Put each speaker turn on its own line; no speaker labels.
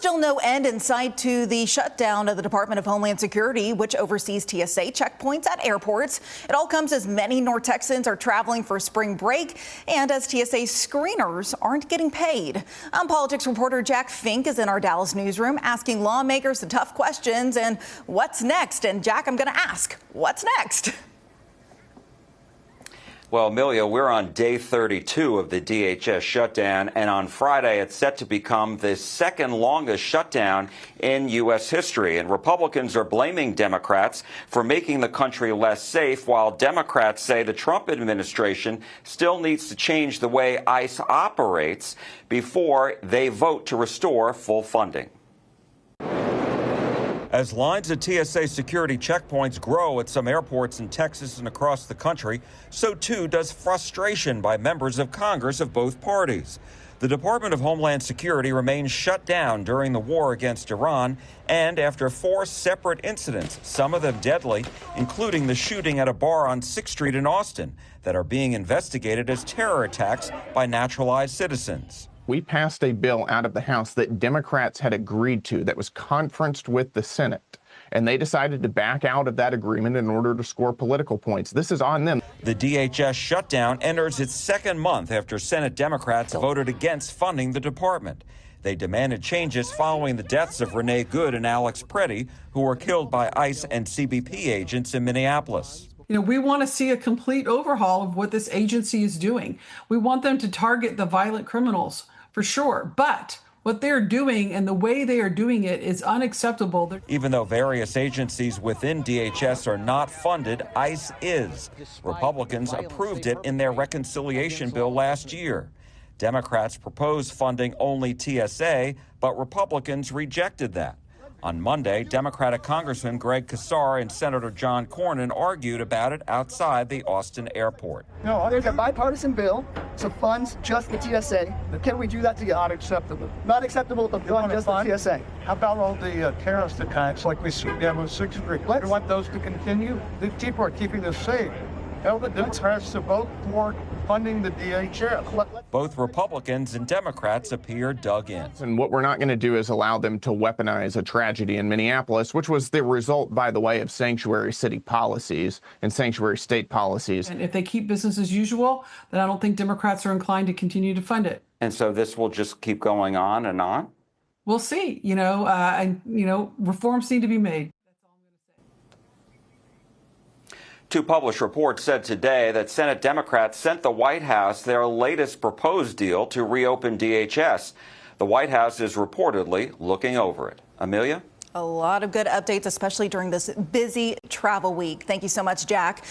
Still no end in sight to the shutdown of the Department of Homeland Security, which oversees TSA checkpoints at airports. It all comes as many North Texans are traveling for spring break and as TSA screeners aren't getting paid. Politics reporter Jack Fink is in our Dallas newsroom asking lawmakers the tough questions and what's next. And Jack, I'm going to ask, what's next?
Well, Amelia, we're on day 32 of the DHS shutdown, and on Friday it's set to become the second longest shutdown in U.S. history. And Republicans are blaming Democrats for making the country less safe, while Democrats say the Trump administration still needs to change the way ICE operates before they vote to restore full funding. As lines at TSA security checkpoints grow at some airports in Texas and across the country, so too does frustration by members of Congress of both parties. The Department of Homeland Security remains shut down during the war against Iran and after 4 separate incidents, some of them deadly, including the shooting at a bar on 6th Street in Austin, that are being investigated as terror attacks by naturalized citizens.
We passed a bill out of the House that Democrats had agreed to that was conferenced with the Senate, and they decided to back out of that agreement in order to score political points. This is on them.
The DHS shutdown enters its second month after Senate Democrats voted against funding the department. They demanded changes following the deaths of Renee Good and Alex Preddy, who were killed by ICE and CBP agents in Minneapolis.
We want to see a complete overhaul of what this agency is doing. We want them to target the violent criminals, for sure, but what they're doing and the way they are doing it is unacceptable.
Even though various agencies within DHS are not funded, ICE is. Republicans approved it in their reconciliation bill last year. Democrats proposed funding only TSA, but Republicans rejected that. On Monday, Democratic Congressman Greg Casar and Senator John Cornyn argued about it outside the Austin airport.
No, there's a bipartisan bill to fund just the TSA. Can we do that together?
Not acceptable.
Not acceptable to fund just the TSA.
How about all the terrorist attacks like we see down on 6th Street? We want those to continue. The people are keeping us safe. Tell the Democrats to vote for funding the DHS.
Both Republicans and Democrats appear dug in.
And what we're not going to do is allow them to weaponize a tragedy in Minneapolis, which was the result, by the way, of sanctuary city policies and sanctuary state policies.
And if they keep business as usual, then I don't think Democrats are inclined to continue to fund it.
And so this will just keep going on and on?
We'll see, reforms need to be made.
Two published reports said today that Senate Democrats sent the White House their latest proposed deal to reopen DHS. The White House is reportedly looking over it. Amelia?
A lot of good updates, especially during this busy travel week. Thank you so much, Jack.